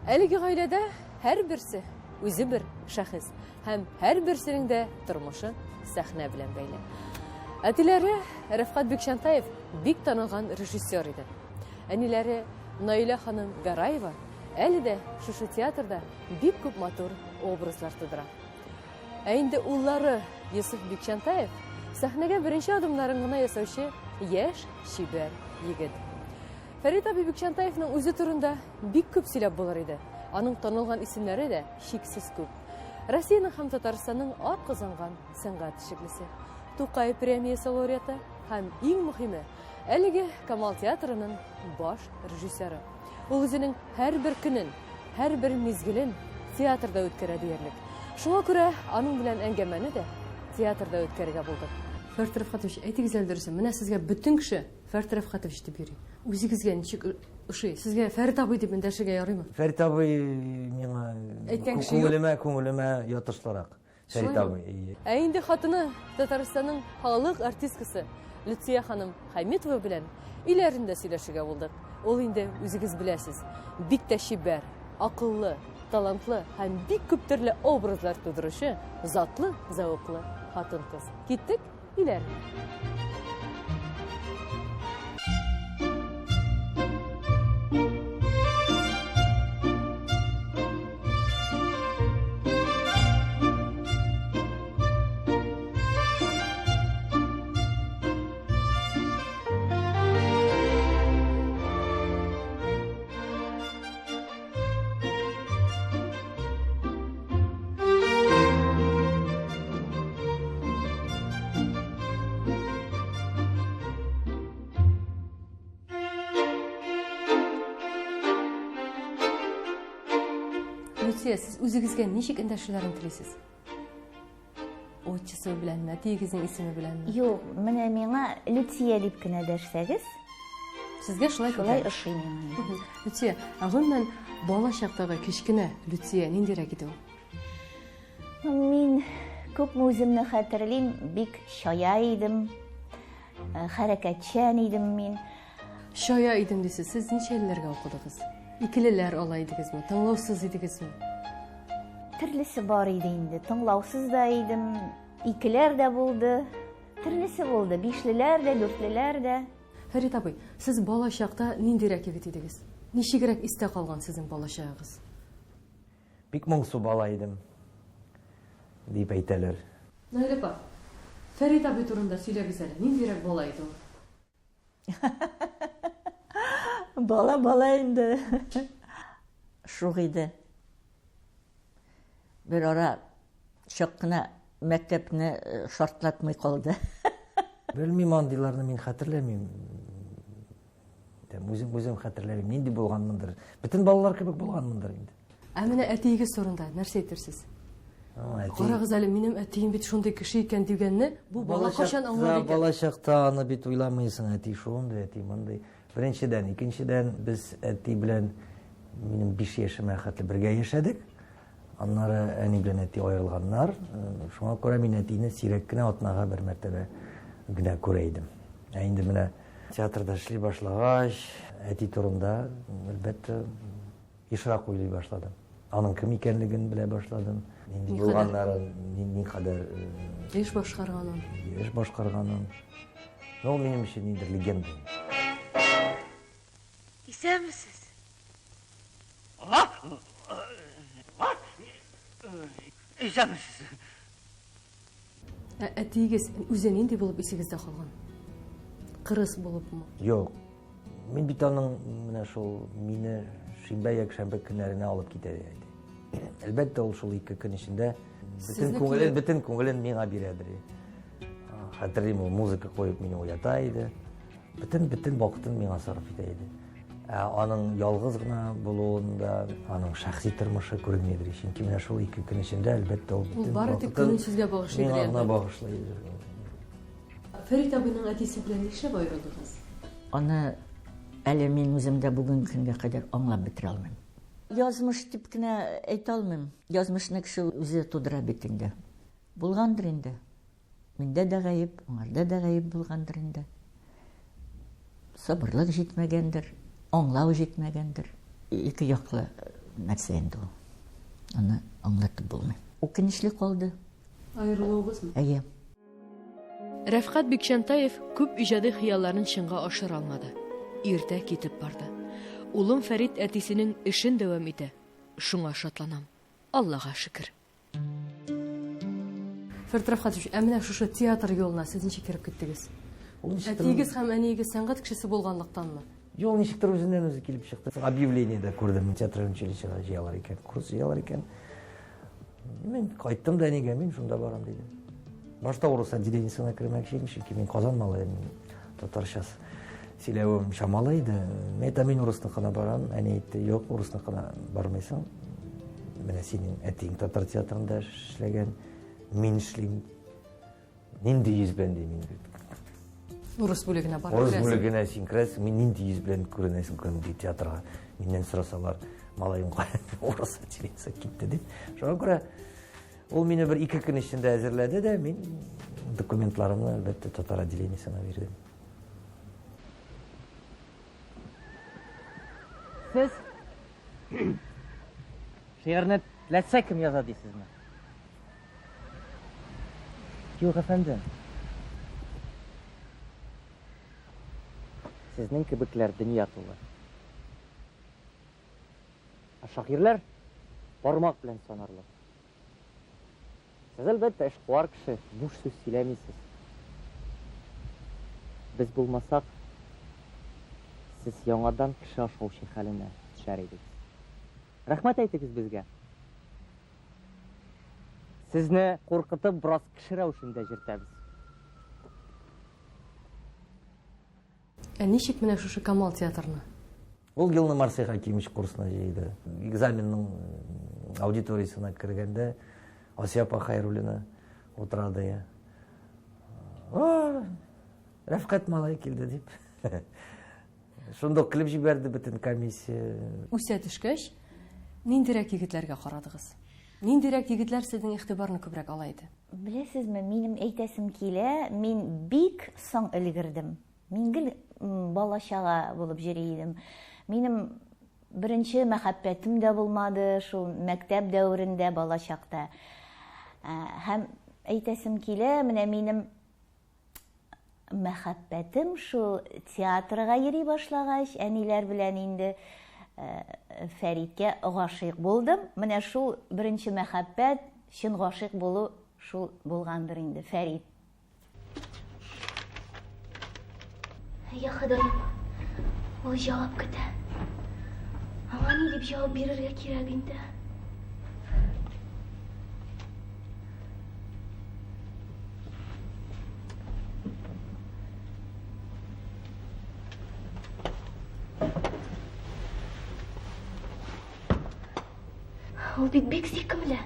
Әлеге гаиләдә һәрберсе үзе бер шәхес һәм һәрберсенең дә тормышы сәхнә белән бәйле. Әтиләре Рәфкать Бикчантаев бик танылган режиссер иде. Әниләре Наилә ханым Гараева әле дә шушы театрда бик күп матур образлар тудыра. Ә инде уллары Йосыф Бикчантаев сәхнәгә беренче адымнарын гына ясаучы яшь шибәр егет. Фәрит абый Бикчантаевның үзе турында бик күп сөйләп булыр иде. Аның танылган исемнәре дә шиксез күп. Россиянең һәм Татарстанның атказанган сәнгать эшлеклесе, Тукай премиясе лауреаты һәм иң мөһиме, әлеге Камал театрының баш режиссеры. Ул үзенең һәрбер көнен, һәрбер мизгелен театрда үткәрә диярлек. Шуңа күрә аның белән әңгәмәне дә театрда үткәрергә булдык. Фәрит Рәфкатович, әйтегез әле дөресен, менә сезгә бөтен кеше Фәрит Рәфкатович дип йөри. Үзегезгә ничек ошый? Сезгә Фәрит абый дип эндәшергә ярыймы? Фәрит абый миңа күңелемә ятышлырак. Фәрит абый. Ә инде хатыны Татарстанның халык артисткасы Люция ханым Хәмитова белән иләрендә сөйләшергә булдык. Ул инде үзегез беләсез, бик тә шибәр, акыллы, талантлы һәм бик күп төрле образлар тудыручы, затлы, зәвыклы хатын-кыз. Киттек иләр. Люция, сез үзегезгә ничек эндәшүләрен телисез? Отчысы беләнме, әтиегезнең исеме беләнме? Юк, менә миңа Люция дип кенә дәшсәгез, Сезгә шулай ошый миңа. Люция, агымнан бала чактагы кичкенә Люция ниндирәк иде ул? Мин күпме үземне хәтерлим, бик шая идем, хәрәкәтчән идем мин. Шая идем дисез, сез ничә елләргә укыдыгыз? Икелеләр алай идегезме, тыңлаусыз идегезме? Төрлесе бар иде инде, тыңлаусыз да идем, икеләр дә булды, төрлесе булды, бишлеләр дә, дүртлеләр дә. Фәрит абый, сез бала чакта ниндирәк егет идегез? Ничегрәк истә калган сезнең бала чагыгыз? Бик моңсу бала идем, дип әйтәләр. Наилә апа, Фәрит абый турында сөйләгез әле, ниндирәк бала иде ул? Бала инде. Шук иде. Бер ара чак кына мәктәпне шартлатмый калды. Белмим, андыйларны мин хәтерләмим. Үзем хәтерләмим, нинди булганмындыр. Бөтен балалар кебек булганмындыр инде. Ә менә әтиегез турында нәрсә әйтерсез? Карагыз әле, минем әтием бит шундый кеше икән дигәнне, бу бала качан аңлады икән? Бала чакта аны бит уйламыйсың, әти шундый, әти мондый. Беренчедән, икенчедән без әти белән минем 5 яшемә хәтле бергә яшәдек. Аннары әни белән әти аерылганнар. Шуңа күрә мин әтине сирәк кенә атнага бер мәртәбә генә күрә идем. Ә инде менә театрда эшли башлагач, әти турында әлбәттә ешрак уйлый башладым. Аның кем икәнлеген белә башладым. Нинди булганнарын, никадәр Эш башкарганын. Ул минем өчен ниндидер легенда. Исәнмесез? Исәнмесез? Әтиегез үзе нинди булып исегездә калган? Кырыс булыпмы? Юк. Мин бит аның менә шул мине шимбә якшәмбе көннәренә алып китә иде. Әлбәттә ул шул 2 көн эчендә бөтен күңелен миңа бирәдер. Хәтерлим, ул музыка куеп мине уята иде. Бөтен вакытын миңа сарыф итә иде. Аның ялгыз гына булуында аның шәхси тормышы күренмәдер. Чөнки менә шул 2 көн эчендә әлбәттә ул бөтен бары тик көнен сезгә багышлый иде. Миңа багышлый. Фәрит абыйның әтисе белән нишләп аерылдыгыз? Аны әле мин үземдә бүген көнгә кадәр аңлап бетерә алмыйм. Язмыш дип кенә әйтә алмыйм. Язмышны кеше үзе тудыра бит инде. Булгандыр инде. Миндә дә гаеп, аңарда да гаеп булгандыр инде. Сабырлык җитмәгәндер, аңлау җитмәгәндер. Ике яклы нәрсә инде ул. Аны аңлатып булмый. Үкенечле калды. Аерылуыгызмы? Әйе. Рәфкать Бикчантаев күп иҗади хыялларын чынга ашыра алмады. Иртә китеп барды. Улым Фәрит әтисенең эшен дәвам итә. Шуңа шатланам. Аллаға шөкер. Фәрит Рәфкатович, менә шушы театр юлына сез ничек киреп киттегез? Әтигез һәм әнигез сәнгать кешесе булганлыктанмы? Юл ничектер үзеннән үзе килеп чыкты. Объявлениедә күрдем, театр училищега җыялар икән, курс җыялар икән. Мен кайттым да әнигә, мин шунда барам дидем. Башта урыс отделениесенә кермәкче идем, чөнки мин Казан малае, татарчасы сөйләвем шамалы иде. Мен урысныкына барам, әни әйтте, юк, урысныкына бармыйсың. Менә синең әтиң татар театрында эшләгән, мин эшлим. Нинди йөз белән дим инде. Урыс бүлегенә барып Урыс керәсез. бүлегенә син керәсең, мин нинди йөз белән күренәсең көнди театрга. Миннән сорасалар, малаем урыс отделениесенә китте дип. Шуңа күрә ул мине бер 2 көн эчендә әзерләде дә, мин документларымны әлбәттә татар отделениесенә бирдем. Siz şiirni tilәтсә kim яза дисезме? Юк, әфәндем. Сезнең кебекләр дөнья тулы. Шагыйрьләр бармак белән санарлык. Сез әлбәттә эшкуар кеше, буш сүз сөйләмисез. Без булмасак, siz яңадан кеше ашаучы хәленә төшәр идегез. Рәхмәт әйтегез безгә. Сезне куркытып бераз кеше рәвешендә җиртәбез. Ничек менә шушы Камал театрына? Ул елны Марсей Хакимович курсына җыйды. Экзаменның аудиториясына кергәндә Асия апа Хәйруллина утырады. Рәфкать малай килде дип. Шунда килеп җибәрде бөтен комиссия. Үсә төшкәч, ниндирәк егетләргә карадыгыз? Ниндирәк егетләр сезнең игътибарны күбрәк ала иде? Беләсезме, минем әйтәсем килә, мин бик соң өлгердем. Мин гел балачага булып йөри идем. Минем беренче мәхәббәтем дә булмады шул мәктәп дәврендә балачакта. Һәм әйтәсем килә, менә минем мәхәббәтем шул театрга йөри башлагач, әниләр белән инде Фәриткә гашыйк булдым. Менә шул беренче мәхәббәт, чын гашыйк булу шул булгандыр инде, Фәрит. Я Ходаем, ул җавап көтә. Аңа ни дип җавап бирергә кирәк инде? Ул бик сөйкемле.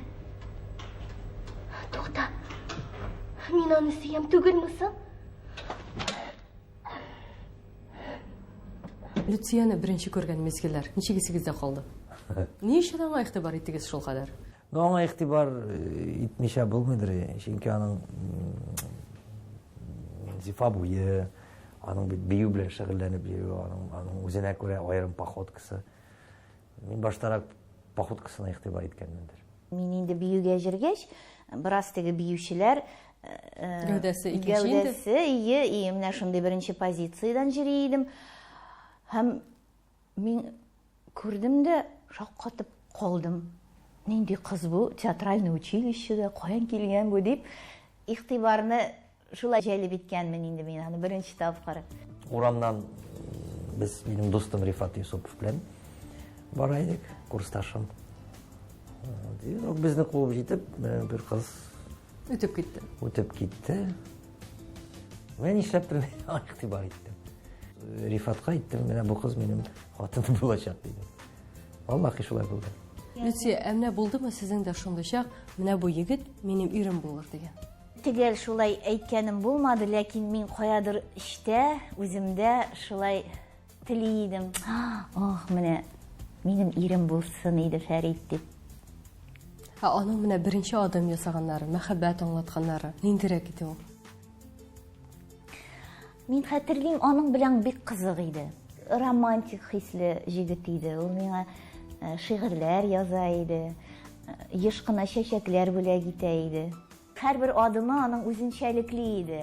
Тукта. Мин аны сөям түгелме соң? Люцияны беренче күргән мизгелләр ничек исегездә калды? Ни өчен аңа игътибар иттегез шул кадәр? Аңа игътибар итмичә булмыйдыр, чөнки аның зифа буе, аның бит бию белән шөгыльләнеп йөрү, аның үзенә күрә аерым походкасы. Мин баштарак походкасына игътибар иткәнмендер. Мин инде биюгә җиргәч, бераз теге биючеләр Гәүдәсе икенче инде. Гәүдәсе, менә шундый беренче позициядан җыри идем. Һәм мин күрдем дә шаккатып калдым. Нинди кыз бу, театральный училищеда каян килгән бу дип, игътибарны шулай җәлеп иткәнмен инде мин аны беренче тапкыр. Урамнан без минем дустым Рифат Юсупов белән бара идек, курсташым. Безне куып җитеп, бер кыз үтеп китте. Мен нишләптер игътибар иттем. Рифатка әйттем, менә бу кыз минем хатыным булачак дидем. Валлаһи шулай булды. Люция, менә булдымы сезнең дә шундый чак, менә бу егет минем ирем булыр дигән? Тегел шулай әйткәнем булмады, ләкин мин каядыр эчтә, үземдә шулай тели идем. Менә минем ирем булсын иде Фәрит дип. Аның менә беренче адым ясаганнары, мәхәббәт аңлатканнары, ниндирәк иде ул? Мин хәтерлим, аның белән бик кызык иде. Романтик хисле җегет иде. Ул миңа шигырьләр яза иде, еш кына чәчәкләр бүләк итә иде. Һәрбер адымы аның үзенчәлекле иде.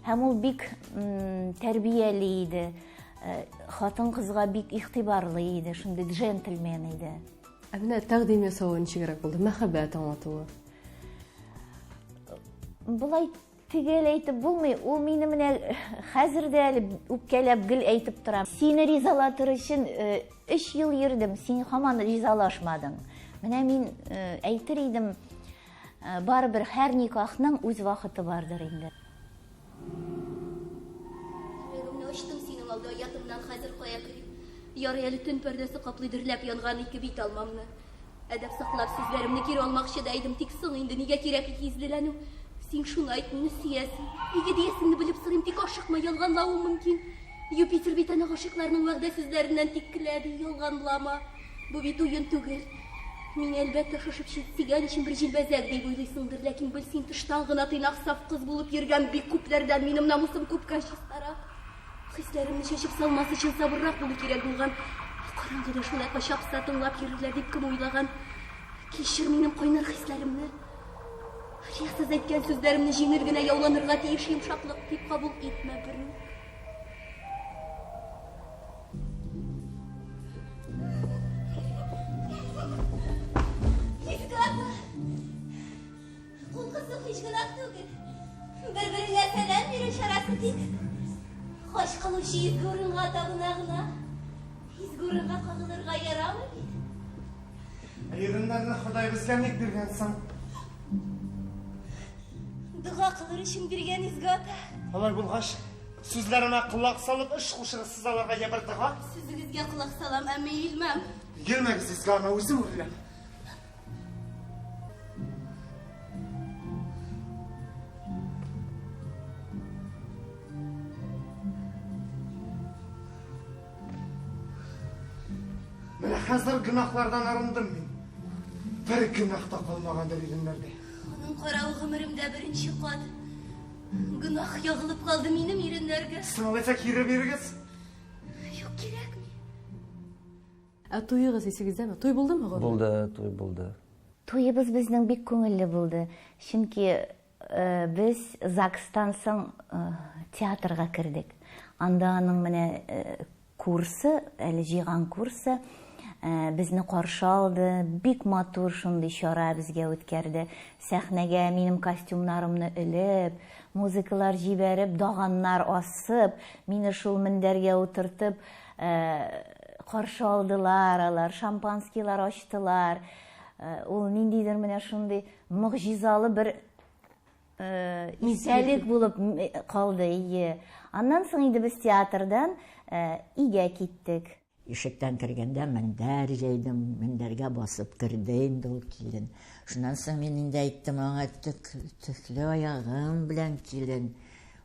Һәм ул бик тәрбияле иде. Хатын кызга бик игътибарлы иде, шундый джентльмен иде. Менә тәкъдим ясавы ничегрәк булды? Мәхәббәт аңлатуы. Булай тигәл әйтеп булмый, ул мине менә хәзер дә әле үпкәләп гел әйтеп тора. Сине ризалатыр өчен 3 ел йөрдем, син һаман ризалашмадың. Менә мин әйтер идем, барыбер һәр никахның үз вакыты бардыр инде. Йөрәгемне ачтым синең алда, ятымнан хәзер кая керим. Ярый әле төн пәрдәсе каплый дөрләп янган ике бит алмамны. Әдәп саклап сүзләремне кире алмакчы да идем, тик соң инде нигә кирәк излеләнү? Син шуны әйт, мине сөясең. Нигә диясеңне белеп сорыйм, тик ашыкма, ялганлавым мөмкин. Юпитер бит аны гашыкларның вәгъдә сүзләреннән тик көләде, ялганлама. Бу бит уен түгел. Мин әлбәттә шушып читсигән өчен бер җилбәзәк дип уйлыйсыңдыр, ләкин бел син тыштан гына тыйнак саф кыз булып йөргән бик күпләрдән минем намусым күпкә чистарак. Хисләремне чәчеп салмас өчен сабыррак булу кирәк булган. Караңгыда шулай качапса тыңлап йөрерләр дип кем уйлаган? Кичер минем кайнар хисләремне. Риясыз әйткән сүзләремне җиңел генә яуланырга тиеш йомшаклык дип кабул итмә берни. Бер-береңә сәлам бирү чарасы тик. Хош кылучы изге урынга табына гына. Изге урынга кагылырга ярамый. Иреннәрне Ходай безгә ник биргән соң? Дуга кылыр өчен биргән изге ата. Алай булгач, сүзләремә кулак салып эш кушырсыз аларга ябыртыга. Сүзегезгә кулак салам, әмма илмәм. Йөрмәгез изге ана, үзем үрләм. Менә хәзер гынахлардан арындым мин. Бер гынах та калмагандыр иреннәрдә. Аның каравы гомеремдә беренче кат. Гынах ягылып калды минем иреннәргә. Сыңлыйса кире бирегез. Юк, кирәкми. Туйыгыз исегездәме? Туй булдымы? Булды, туй булды. Туйыбыз безнең бик күңелле булды. Чөнки без ЗАГСтан соң театрга кердек. Анда аның менә курсы, әле җыйган курсы безне каршы алды. Бик матур шундый чара безгә үткәрде. Сәхнәгә минем костюмнарымны элеп, музыкалар җибәреп, даганнар асып, мине шул мендәргә утыртып каршы алдылар, алар шампанскийлар ачтылар. Ул ниндидер менә шундый мөгъҗизалы бер истәлек булып калды. Аннан соң инде без театрдан өйгә киттек. Ишектән кергәндә мендәр җәйдем, мендәргә басып керде инде ул килен. Шуннан соң мин инде әйттем аңа, төкле аягым белән килен.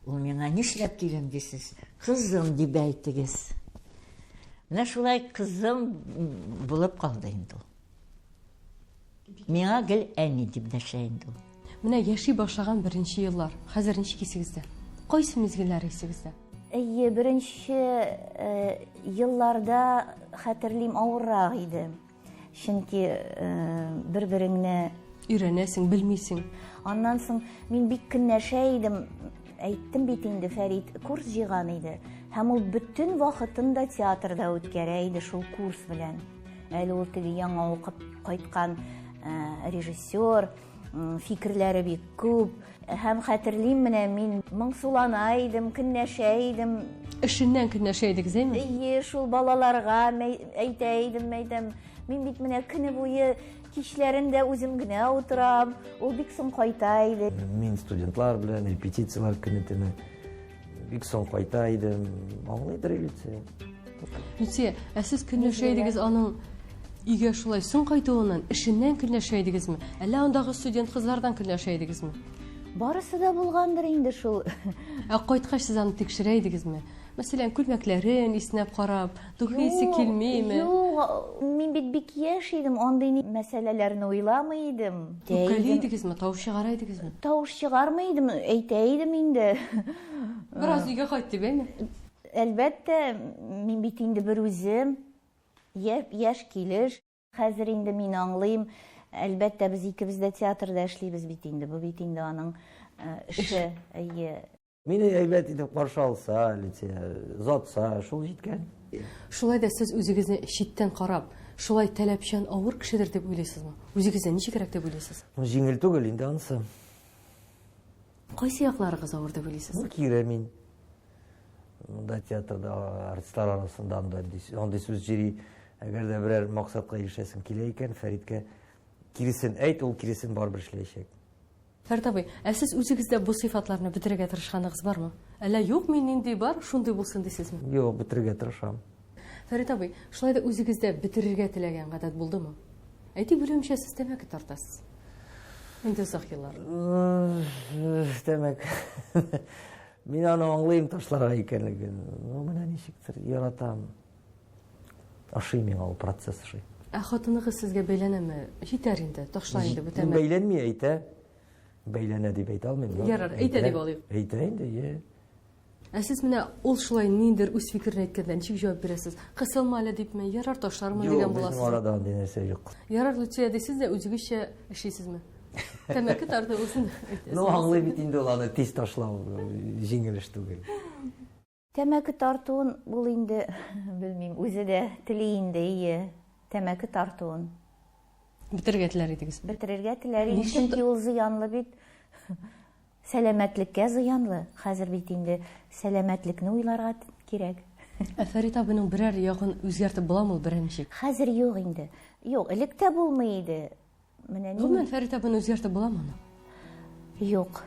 Ул миңа нишләп килен дисез? Кызым дип әйтегез. Менә шулай кызым булып калды инде ул. Миңа гел әни дип дәшә инде ул. Менә яши башлаган беренче еллар. Хәзер ничек исегездә? Кайсы мизгелләр исегездә? Беренче елларда хәтерлим авыррак иде. Чөнки бер-береңне Өйрәнәсең, белмисең. Аннан соң мин бик көнләшә идем. Әйттем бит инде, Фәрит курс җыйган иде. Һәм ул бөтен вакытын да театрда үткәрә иде шул курс белән. Әле ул теге яңа укып кайткан режиссер, фикерләре бик күп. Һәм хәтерлим менә мин моңсулана идем, көнләшә идем. Эшеннән көнләшә идегез, әйме? Шул балаларга әйтә идем. Мин бит менә көне буе кичләрендә үзем генә утырам. Ул бик соң кайта иде. Мин студентлар белән репетициялар көне-төне бик соң кайта идем. Аңлыйдыр Люция. Люция, сез көнләшә идегез аның өйгә шулай соң кайтуыннан, эшеннән көнләшә идегезме? Әллә андагы студент кызлардан көнләшә идегезме? Барысы да булгандыр инде шул. Кайткач сез аны тикшерә идегезме? Мәсәлән, күлмәкләрен иснәп карап, духи исе килмейме? Юк, мин бит бик яшь идем, андый мәсьәләләрне уйламый идем. Үпкәли идегезме, тавыш чыгара идегезме? Тавыш чыгармый идем, әйтә идем инде. Бераз өйгә кайт дип, әйме? Әлбәттә, мин бит инде бер үзем Яшь килеш. Хәзер инде мин аңлыйм. Әлбәттә, без икебез дә театрда эшлибез бит инде. Бу бит инде аның эше. Мине әйбәт итеп каршы алса, затса, шул җиткән. Шулай да сез үзегезне читтән карап, шулай таләпчән авыр кешедер дип уйлыйсызмы? Үзегезне ничегрәк дип уйлыйсыз? Җиңел түгел инде анысы. Кайсы якларыгыз авыр дип уйлыйсыз? Кире мин. Монда театрда артистлар арасында андый сүз җири. Әгәр дә берәр максатка ирешәсең килә икән, Фәридкә киресен әйт, ул киресен барыбер эшләячәк. Фәрит абый, сез үзегездә бу сыйфатларны бетерергә тырышканыгыз бармы? Әллә юк, мин нинди бар, шундый булсын дисезме? Юк, бетерергә тырышам. Фәрит абый, шулай да үзегездә бетерергә теләгән гадәт булдымы? Әйтик белүемчә, сез тәмәке тартасыз. Инде озак еллар. Тәмәк. Мин аны аңлыйм ташларга икәнлеген. Менә ничектер яратам. Ашый миңа ул процесс ашый. Хатыныгыз сезгә бәйләнәме? Җитәр инде, ташла инде бу тәмәке. Бәйләнми әйтә. Бәйләнә дип әйтә алмыйм. Ярар, әйтә дип алыйк. Әйтә инде, Сез менә ул шулай ниндер үз фикерен әйткәндә ничек җавап бирәсез? Кысылма әле дипме? Ярар, ташлармы дигән буласыз. Безнең арада андый нәрсә юк. Ярар, Лүтия дисез дә үзегезчә эшлисезме? Тәмәке тартып үзен. Аңлый бит инде ул аны тиз ташлау җиңел эш түгел. Тәмәке тартуын ул инде, белмим, үзе дә тели инде, тәмәке тартуын. Бетергә теләр идегез. Бетерергә теләр идем, чөнки ул зыянлы бит. Сәламәтлеккә зыянлы. Хәзер бит инде сәламәтлекне уйларга кирәк. Фәрит абыйның берәр ягын үзгәртеп буламы беренче? Хәзер юк инде. Юк, элек тә булмый иде. Менә Гомумән Фәрит абыйны үзгәртеп буламы? Юк,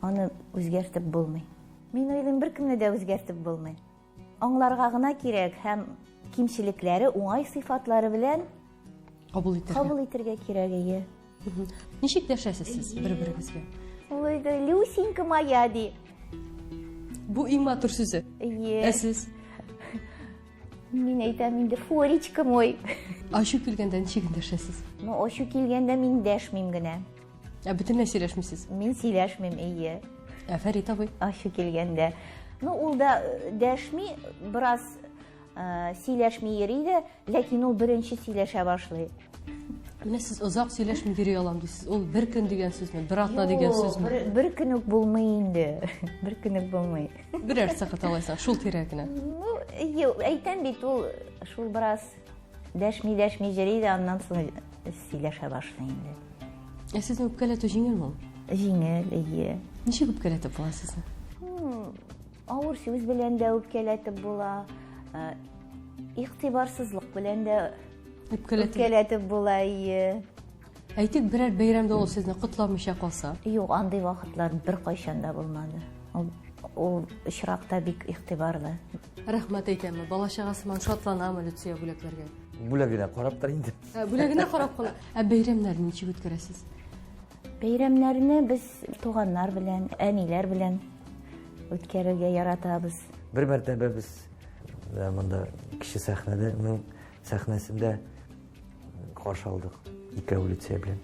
аны үзгәртеп булмый. Мин уйлыйм, беркемне дә үзгәртеп булмый. Аңларга гына кирәк һәм кимчелекләре, уңай сыйфатлары белән Кабул итәргә кирәк. Ничек дәшәсез сез бер-берегезгә? Ой, да Люсенька моя ди. Бу иң матур сүзе. Сез? Мин әйтәм инде, Форичка мой. Ашу килгәндә ничек дәшәсез? Ашу килгәндә мин дәшмим генә. Бөтенләй сөйләшмисез? Мин сөйләшмим, Фәрит абый? Ашу килгәндә. Ул да дәшми, бераз сөйләшми йөри дә, ләкин ул беренче сөйләшә башлый. Менә сез озак сөйләшми йөри алам дисез. Ул бер көн дигән сүзме? Бер атна дигән сүзме? Бер көн үк булмый инде. Бер көн үк булмый. Берәр сәгать алайсың, шул тирәк генә. Әйтәм бит, ул шул бераз дәшми йөри дә, аннан соң сөйләшә башлый инде. Сезне үпкәләтү җиңелме? Җиңел, Ничек үпкәләтеп була сезне? Авыр сүз белән дә үпкәләтеп була. Игътибарсызлык белән дә үпкәләтеп була. Әйтик, берәр бәйрәмдә ул сезне котламыйча калса? Юк, андый вакытлар беркайчан да булмады. Ул очракта бик игътибарлы. Рәхмәт әйтәме, бала-чагасы менән шатланамы Лүтия бүләкләргә? Бүләгенә карап тор инде. Бүләгенә карап кала. Бәйрәмнәрне ничек үткәрәсез? Бәйрәмнәрне без туганнар белән, әниләр белән үткәрергә яратабыз. Бер мәртәбә без монда кече сәхнәдә, минем сәхнәсендә каршы алдык. Икәү Лүтия белән.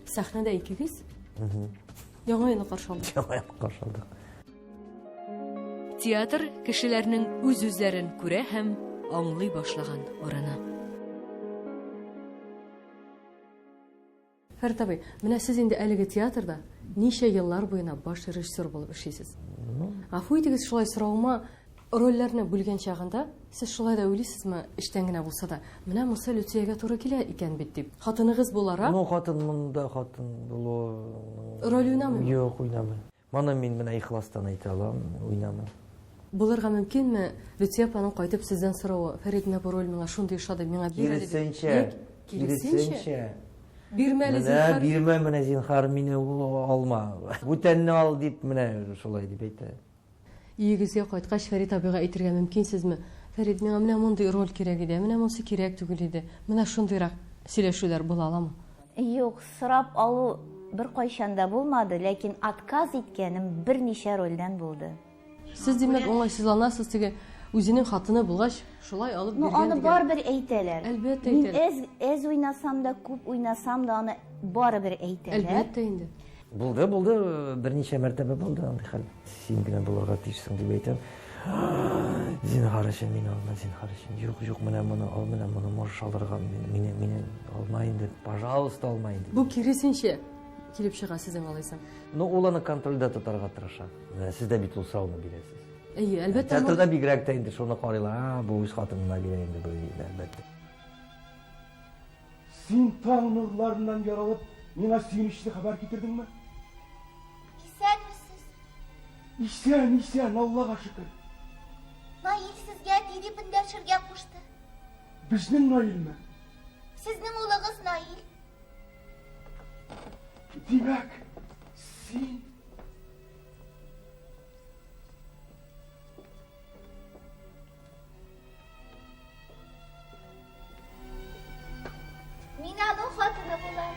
Сәхнәдә икегез? Яңа елны каршы алдык. Яңа елны каршы алдык. Театр кешеләрнең үз-үзләрен күрә һәм аңлый башлаган урыны. Фәрит абый, менә сез инде әлеге театрда ничә еллар буена баш режиссер булып эшлисез. Гафу итегез шулай соравыма, рольләрне бүлгән чагында сез шулай да уйлыйсызмы, эштән генә булса да, менә монысы Лүтиягә туры килә икән бит дип. Хатыныгыз буларак? Хатын монда хатын булу. Роль уйнамый? Юк, уйнамый. Моны мин менә ихластан әйтә алам, уйнамый. Булырга мөмкинме? Лүтия апаның кайтып сездән соравы, Фәрит менә бу роль миңа шундый ошады, миңа бирәле. Киресенчә. Бирмәле зинһар. Бирмә менә зинһар, мине алма. Бүтәнне ал дип менә шулай дип әйтә. Йөгезгә кайткач Фәрит абыйга әйтергә мөмкинсезме? Фәрит, миңа менә мондый роль кирәк иде, менә монысы кирәк түгел иде. Менә шундыйрак сөйләшүләр була аламы? Юк, сорап алу беркайчан да булмады, ләкин отказ иткәнем берничә рольдән булды. Сез димәк уңайсызланасыз теге үзенең хатыны булгач, шулай алып биргән дигән. Аны барыбер әйтәләр. Әлбәттә әйтәләр. Мин әз уйнасам да, күп уйнасам да аны барыбер әйтәләр. Әлбәттә инде. Булды, берничә мәртәбә булды андый хәл. Син генә булырга тиешсең дип әйтәм. Зинһар өчен мин алма, зинһар өчен. Юк, менә моны можеш алырга, мине алмайын дип, пожалуйста, алмайын дип. Бу киресенчә килеп чыга сезнең алайсың. Ну, ул аны контрольдә тотарга тырыша. Сез дә бит ул сорауны бирәсез. Әйе, әлбәттә. Театрда бигрәк тә инде шуны карыйлар, бу үз хатынына бирә инде бу, әлбәттә. Син таң нурларынан яралып, миңа сөйүнүчле хәбәр китердеңме? Исәнмесез? Исән, Аллага шөкер. Наил сезгә дирип эндәшергә кушты. Безнең Наилме? Сезнең улыгыз Наил. Димәк, син... Мин аның хатыны булам.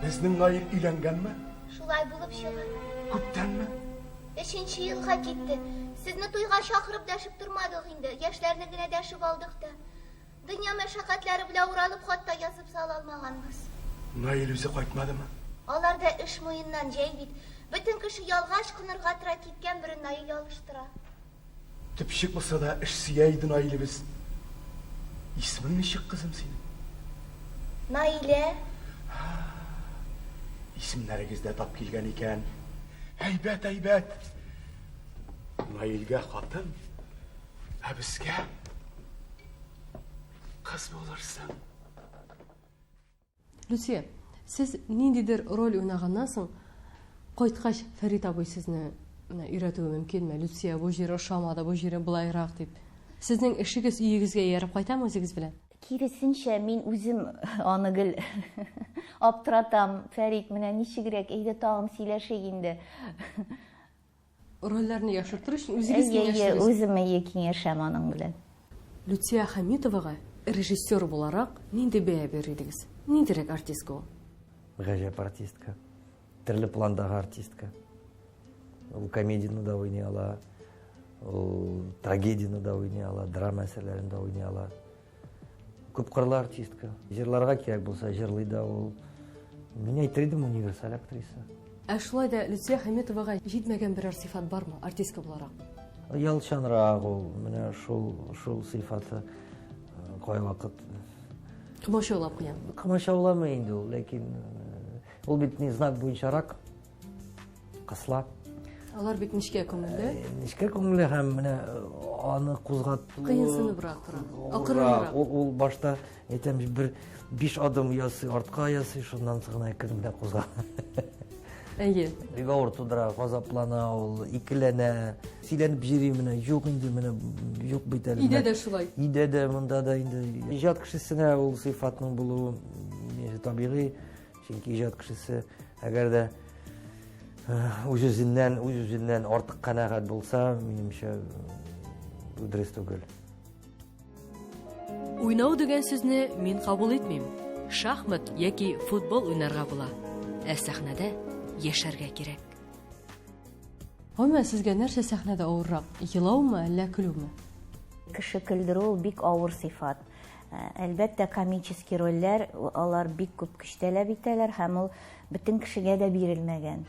Безнең Наил өйләнгәнме? Шулай булып чыгыр. Күптәнме? 5-нче елга китте. Сезне туйга чакырып дәшеп тормадык инде. Яшьләрне генә дәшеп алдык та. Дөнья мәшәкатьләре белән уралып хатта язып сала алмаганбыз. Наил үзе кайтмадымы? Аларда эш муеннан җәй бит. Бөтен кеше ялгач кынырга тора киткән бер Наил ялыштыра. Төпчек булса да эш сөя иде Наилебез. Исмең ничек, кызым, синең? Наилә. Исемнәрегездә тап килгән икән. Әйбәт. Наилгә хатын, ә безгә кыз булырсың. Люция, сез ниндидер роль уйнаганнан соң кайткач Фәрит абый сезне өйрәтүе мөмкинме? Люция, бу җире ошамады, бу җире булайрак дип. Сезнең эшегез өегезгә ярып кайтамы үзегез белән? Киресенчә, мин үзем аны гел аптыратам. Фәрит, менә ничегрәк, әйдә тагын сөйләшик инде. Рольләрне яхшыртыр өчен үзегез Әйе, үзем киңәшәм аның белән. Люция Хамитовага режиссер буларак нинди бәя бирдегез? Ниндирәк артистка ул? Гаҗәп артистка. Төрле пландагы артистка. Ул комедияны да уйный ала, ул трагедияны да уйный ала, драма әсәрләрен дә уйный ала. Күп кырлы артистка. Җырларга кирәк булса, җырлый да ул. Мин әйтер идем, универсаль актриса. Ә шулай да Люция Хамитовага җитмәгән берәр сыйфат бармы артистка буларак? Ялчанрак ул, менә шул сыйфаты кай вакыт Комачаулап куям. Комачауламый инде ул, ләкин ул бит не знак буенчарак кысла. Алар бит ничкә күңелле? Ничкә күңелле һәм менә аны кузгату Кыенсыныбрак тора. Акырынрак. Ул башта әйтәм бер 5 адым ясый, артка ясый, шуннан соң гына кемдә кузга. Әйе. Бик авыр тудыра, газаплана ул, икеләнә, сөйләнеп йөри менә, юк инде менә, юк бит әле. Идә дә шулай. Идә дә, монда да инде. Иҗат кешесенә ул сыйфатның булуы табигый, чөнки иҗат кешесе әгәр дә үз-үзеннән артык канәгать булса, минемчә, бу дөрес түгел. Уйнау дигән сүзне мин кабул итмим. Шахмат яки футбол уйнарга була. Ә сәхнәдә яшәргә кирәк. Гомумән сезгә нәрсә сәхнәдә авыррак? Елаумы, әллә көлүме? Кеше көлдерү бик авыр сыйфат. Әлбәттә, комический рольләр, алар бик күп көч таләп итәләр һәм ул бөтен кешегә дә бирелмәгән.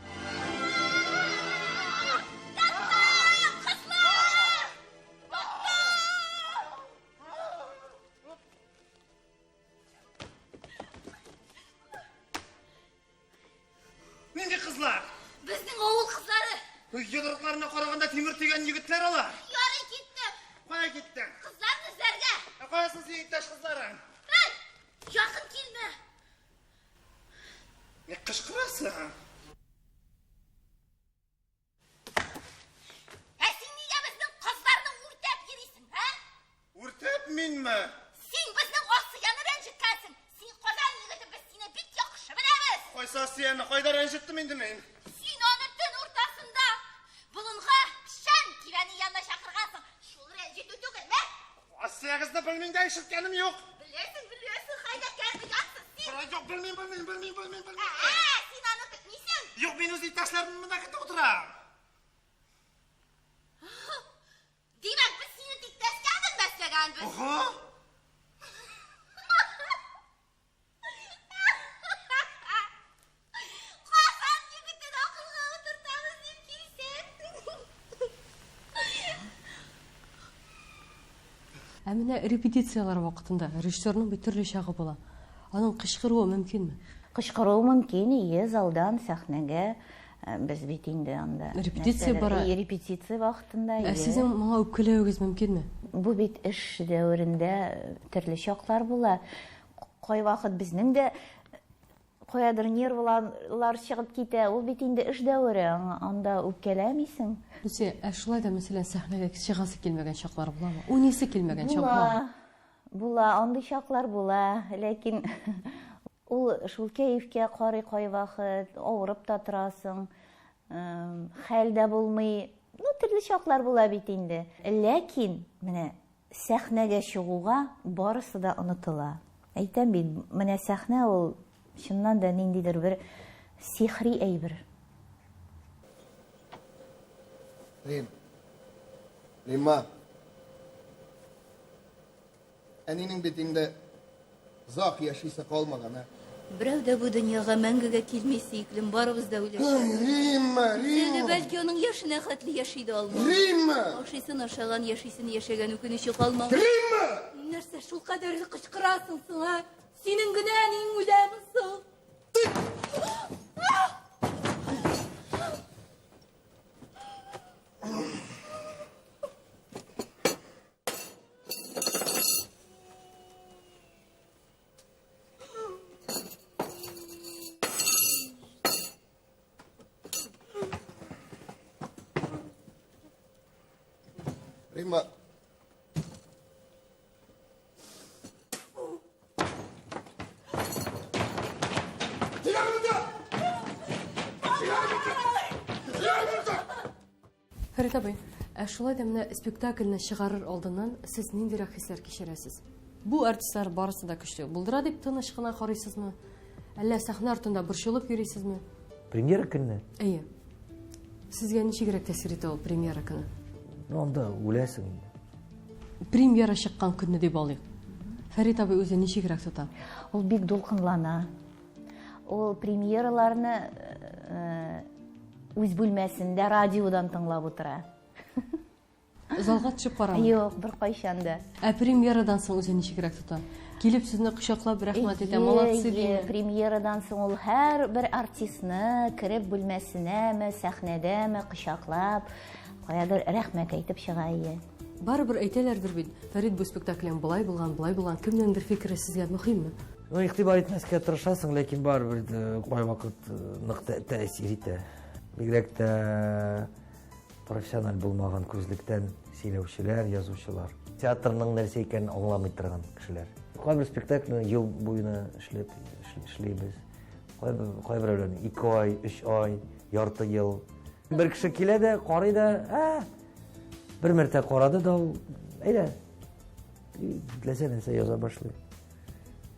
Нинди кызлар? Безнең авыл кызлары. Йодрыкларына караганда тимер тигән егетләр алар. Ярый китте. Кая киттең? Кызларны эзләргә. Каясың син иптәш кызларың? Эй, якын килмә. Не кычкырасың? Ә син нигә безнең кызларны үртәп йөрисең, һә? Үртәп минме? Син безнең Асияны рәнҗеткәнсең. Син Казан егете, без сине бик яхшы беләбез. Кайсы Асияны кайда рәнҗеттем инде мин? Син аны төн уртасында болынга пишән кибәне янына чакыргансың. Шул рәнҗетү түгелме? Асиягызны белмим дә, ишеткәнем юк. Беләсең, хайда кәрби ятсың син. Юк, белмим. Син аны көтмисең. Юк, мин үз иптәшләрем монда көтеп утырам. Димәк, без сине тик тәскәнен бәсләгәнбез. Ого! Казан егетен акылга утыртабыз дип килсәң. Ә менә репетициялар вакытында режиссерның бит төрле чагы була. Аның кычкыруы мөмкинме? Кычкыруу мөмкин, залдан сәхнәгә. Без бит инде анда Репетиция бара. Репетиция вакытында. Ә сезнең моңа үпкәләвегез мөмкинме? Бу бит эш дәверендә төрле чаклар була. Кай вакыт безнең дә каядыр нервлар чыгып китә. Ул бит инде эш дәвере, анда үпкәләмисең. Үзе, ә шулай да мәсәлән сәхнәгә чыгасы килмәгән чаклар буламы? Унисе килмәгән чаклар. Була, андый чаклар була, ләкин ул шул кәефкә карый кай вакыт, авырып та торасың, хәлдә булмый. Төрле чаклар була бит инде. Ләкин менә сәхнәгә чыгуга барысы да онытыла. Әйтәм бит, менә сәхнә ул чыннан да ниндидер бер сихри әйбер. Римма. Әнинең битеңдә зак яшисе калмаган, ә? Берәү дә бу дөньяга мәңгегә килмәй сөйклем, барыбыз да үләчәк. Римма, Сәне бәлки аның яшенә хәтле яши дә алмый. Римма! Ашыйсын ашаган, яшисен яшәгән үкенече калмаган. Римма! Нәрсә шул кадәрле кычкырасың соң, а? Синең генә әнинең үләме соң? Римма. Фәрит абый, ә шулай да менә спектакльне чыгарыр алдыннан сез ниндирәк хисләр кичерәсез? Бу артистлар барысы да көчле. Булдыра дип тыныч кына карыйсызмы? Әллә сәхнә артында борчылып йөрисезме? Премьера көнне. Әйе. Сезгә ничегрәк тәэсир итә ул премьера көне? Анда үләсең инде. Премьера чыккан көнне дип алыйк. Фәрит абый үзе ничегрәк тота? Ул бик дулкынлана. Ул премьераларны үз бүлмәсендә радиодан тыңлап утыра. Залга төшеп карамы? Юк, бер кайчан да. Ә премьерадан соң үзе ничегрәк тота? Килеп сезне кочаклап рәхмәт итә, молодцы ди. Премьерадан соң ул һәр бер артистны кереп бүлмәсенәме, сәхнәдәме кочаклап, каядыр рәхмәт әйтеп чыга ие. Барыбер әйтәләрдер бит. Фәрит бу спектаклен булай булган, кемнеңдер фикере сезгә мөһимме? Игътибар итмәскә тырышасың, ләкин барыбер кай вакыт нык тәэсир итә. Бигрәк тә профессиональ булмаган күзлектән сөйләүчеләр, язучылар. Театрның нәрсә икәнен аңламый торган кешеләр. Кайбер спектакльне ел буена эшләйбез. Кайберләрен 2 ай, 3 ай, ярты ел. Бер кеше килә дә, карый да, бер мәртә карады да, әйдә, теләсә нәрсә яза башлый.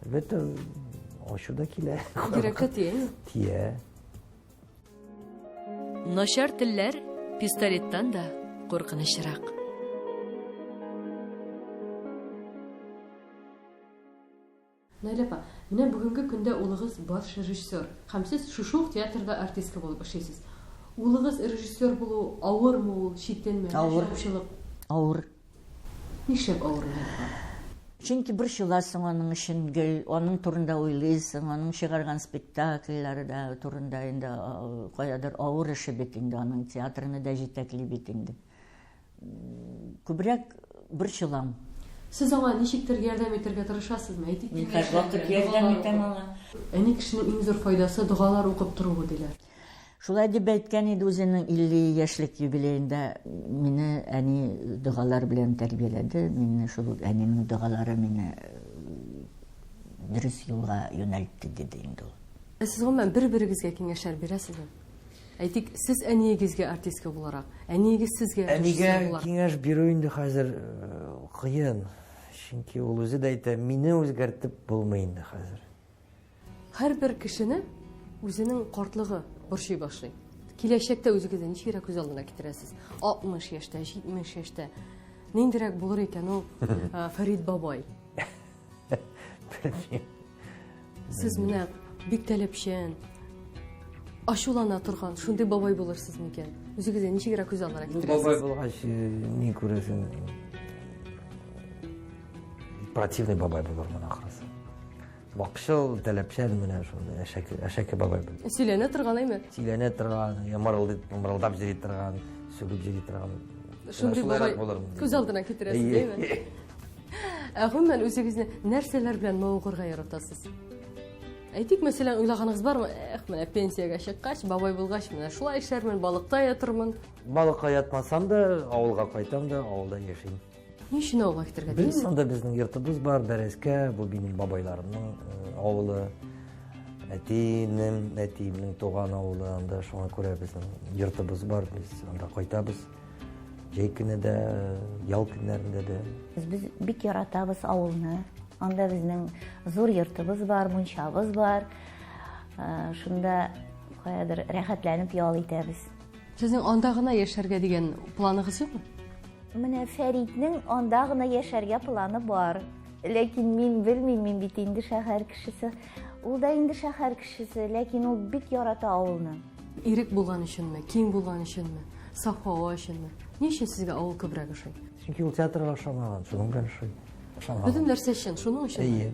Әлбәттә, ачу да килә. Йөрәккә тия. Тия. Начар телләр пистолеттан да куркынычрак. Нәйләпә, менә бүгенге көндә улыгыз баш режиссер. Һәм сез шушы театрда артистка булып эшлисез. Улыгыз режиссер булу авырмы ул, читенме? Авыр. Нишләп авыр? Чөнки борчыласың аның өчен, аның турында уйлыйсың, аның чыгарган спектакльләрдә турында инде каядыр авыр эше бит инде, аның театрны да җитәкли бит инде. Күбрәк борчылам. Сез аңа ничектер ярдәм итәргә тырышасызмы? Әйтик. Мин һәр вакыт ярдәм итәм аңа. Әни кешенең иң зур файдасы дугалар укып торуы диләр. Шулай дип әйткән иде үзенең 50 яшьлек юбилеенда. Мине әни дугалар белән тәрбияләде. Мине шул әнинең дугалары мине дөрес юлга юнәлтте диде инде ул. Сез гомумән бер-берегезгә киңәшләр бирәсезме? Әйтик, сез әниегезгә артистка буларак, әниегез сезгә Әнигә киңәш бирү инде хәзер кыен. Чөнки ул үзе дә әйтә, мине үзгәртеп булмый инде хәзер. Һәрбер кешене үзенең картлыгы борчый башлый. Киләчәктә үзегезне ничегрәк күз алдына китерәсез? 60 яшьтә, 70 яшьтә. Ниндирәк булыр икән ул Фәрит бабай? Сез менә бик таләпчән, ачулана торган, шундый бабай булырсыз микән? Үзегезне ничегрәк күз алдына китерәсез? Бабай булгач, ни күрәсең? противный бабай булыр мына ахырсы. Вакшыл таләпчән менә шунда әшәке бабай бул. Сөйләнә торган әйме? Сөйләнә торган, мырылдап җыри торган, сөйләп җыри торган. Шундый бабай күз алдына китерәсез, әйме? Гомумән үзегезне нәрсәләр белән мавыгырга яратасыз? Әйтик, мәсәлән, уйлаганыгыз бармы? Менә пенсиягә чыккач, бабай булгач, менә шулай эшләрмен, балыкта ятырмын. Балыкка ятмасам да, авылга кайтам да, авылда яшим. Ни өчен авылга китәргә Без тиеш? анда безнең йортыбыз бар, Бәрәскә, бу минем бабайларымның авылы. Әтиемнең туган авылы, анда шуңа күрә безнең йортыбыз бар, без анда кайтабыз. Җәй көнендә, ял көннәрендә дә. Без бик яратабыз авылны. Анда безнең зур йортыбыз бар, мунчабыз бар. Шунда каядыр рәхәтләнеп ял итәбез. Сезнең анда гына яшәргә дигән планыгыз юкмы? Менә Фәритнең анда гына яшәргә планы бар. Ләкин мин белмим, мин бит инде шәһәр кешесе. Ул да инде шәһәр кешесе, ләкин ул бик ярата авылны. Ирек булган өченме, киң булган өченме, саф һава өченме? Ни өчен сезгә авыл күбрәк ошый? Чөнки ул театрга ошамаган, шуның белән ошый. Бөтен нәрсә өчен, шуның өчен. Әйе.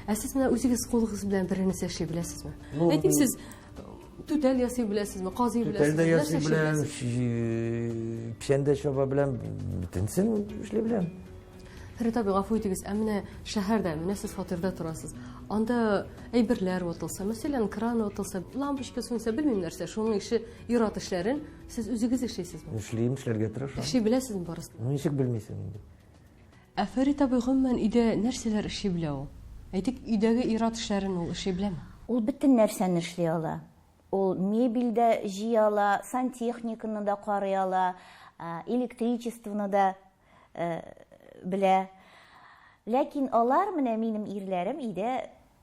Ә сез менә үзегез кулыгыз белән бер нәрсә эшли беләсезме? Ну, Әйтик, сез түтәл ясый беләсезме, казый беләсезме? Тәлдә ясый нәрсә белән, эшләйсез? пишәндә чаба белән, бөтенсен эшли беләм. Фәрит абый, гафу итегез, ә менә шәһәрдә, менә сез фатирда торасыз. Анда әйберләр ватылса, мәсәлән, кран ватылса, лампочка сүнсә, белмим нәрсә, шуның ише ират эшләрен сез үзегез эшләйсезме? Эшлим, эшләргә тырышам. Эшли беләсезме барысын? Ну, ничек белмисең инде. Ә Фәрит абый гомумән өйдә нәрсәләр эшли белә ул? Әйтик, өйдәге ират эшләрен ул эшли беләме? Ул бөтен нәрсәне эшли ала. Ул мебельдә җыя ала, сантехниканы да карый ала, электричествоны да белә. Ләкин алар менә минем ирләрем өйдә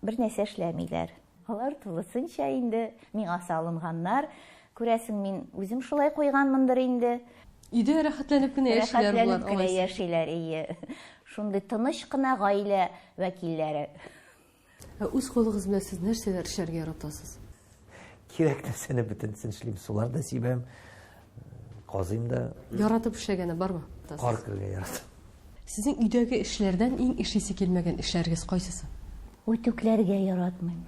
бер нәрсә эшләмиләр. Алар тулысынча инде миңа салынганнар. Күрәсең, мин үзем шулай куйганмындыр инде. Өйдә рәхәтләнеп кенә яшиләр булар. Рәхәтләнеп кенә яшиләр, ие. Шундый тыныч кына гаилә вәкилләре. Үз кулыгыз белән сез нәрсәләр эшләргә яратасыз? Кирәк нәрсәне бөтенсен эшлим, сулар да сибәм, казыйм да, Яратып эшләгәне бармы? кар кергә яратам. Сезнең өйдәге эшләрдән иң эшлисе килмәгән эшләрегез кайсысы? Үтүкләргә яратмыйм.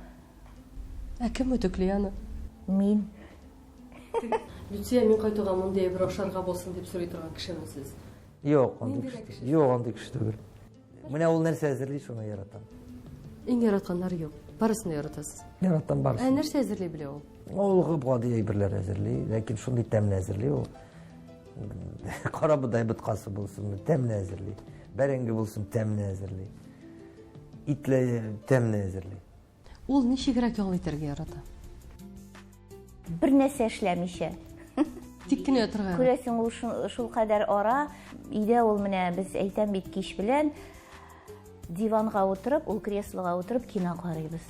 Ә кем үтүкле аны? Мин. Лүция, мин кайтуга мондый бер ашарга булсын дип сорый торган кешеме сез? Юк, андый кеше түгел. Менә ул нәрсә әзерли, шуны яратам. Иң яратканнар юк. Барысын яратасыз. Яратам Ә барысын. нәрсә әзерли белә ул? Ул гади әйберләр әзерли, ләкин шундый тәмле әзерли ул. Кара будай боткасы булсын, тәмле әзерли. Бәрәңге булсын, тәмле әзерли. Итле тәмле әзерли. Ул ничегрәк ял итәргә ярата? Бер нәрсә эшләмичә. Тик кенә ятырга. Күрәсең, ул шул кадәр ара, өйдә ул менә без әйтәм бит кич белән диванга утырып, ул креслога утырып кино карыйбыз.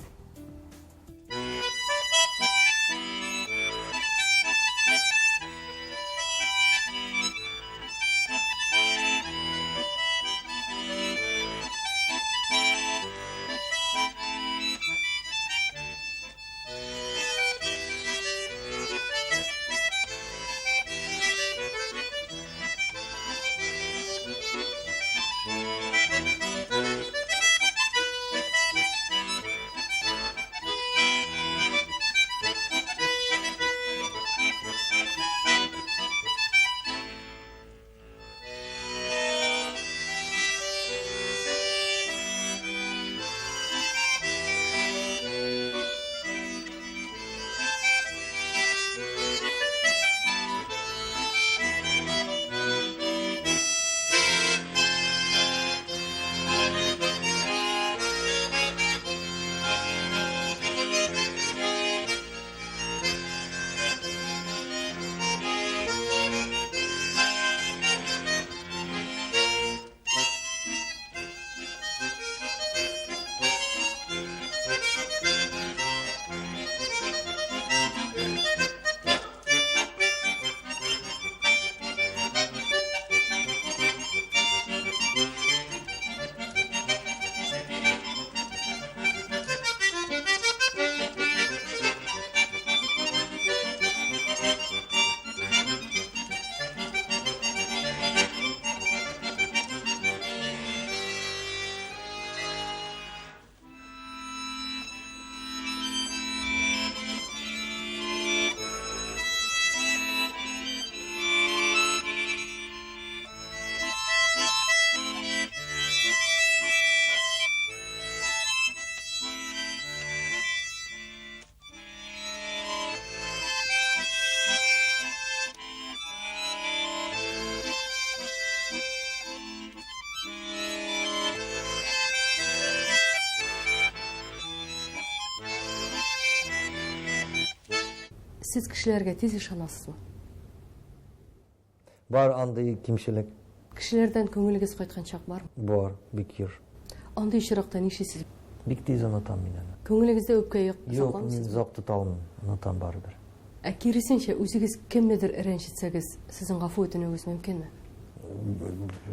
Сез кешеләргә тиз ышанасызмы? Бар андый кимчелек. Кешеләрдән күңелегез кайткан чак бармы? Бар, бик еш. Андый чиракта нишисез? Бик тиз онытам мин аны. Күңелегездә үпкә Юк, мин сакламыйсыз? зак тоталмын, онытам барыбер. Ә киресенчә, үзегез кемнедер рәнҗетсәгез, сезнең гафу үтенүегез мөмкинме?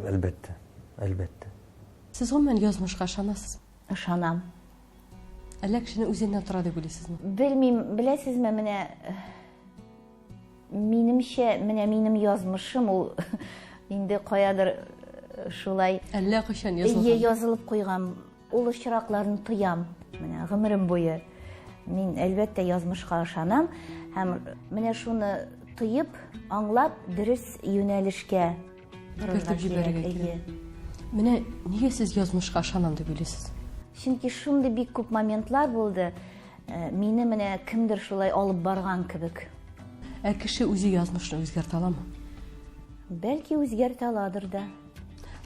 Әлбәттә, әлбәттә. Сез гомумән язмышка ышанасыз? Ышанам. Әллә кешене үзеннән тора дип уйлыйсызмы? Белмим, беләсезме, менә минемчә, менә минем язмышым ул инде каядыр шулай Әллә кайчан язылган? язылып куйган. Ул очракларны тоям, менә гомерем буе. Мин әлбәттә язмышка ышанам һәм менә шуны тоеп, аңлап, дөрес юнәлешкә Кертеп җибәрергә кирәк. Менә нигә сез язмышка ышанам дип уйлыйсыз? Чөнки шундый бик күп моментлар булды, мине менә кемдер шулай алып барган кебек. Ә кеше үзе язмышны үзгәртә аламы? Бәлки үзгәртә аладыр да.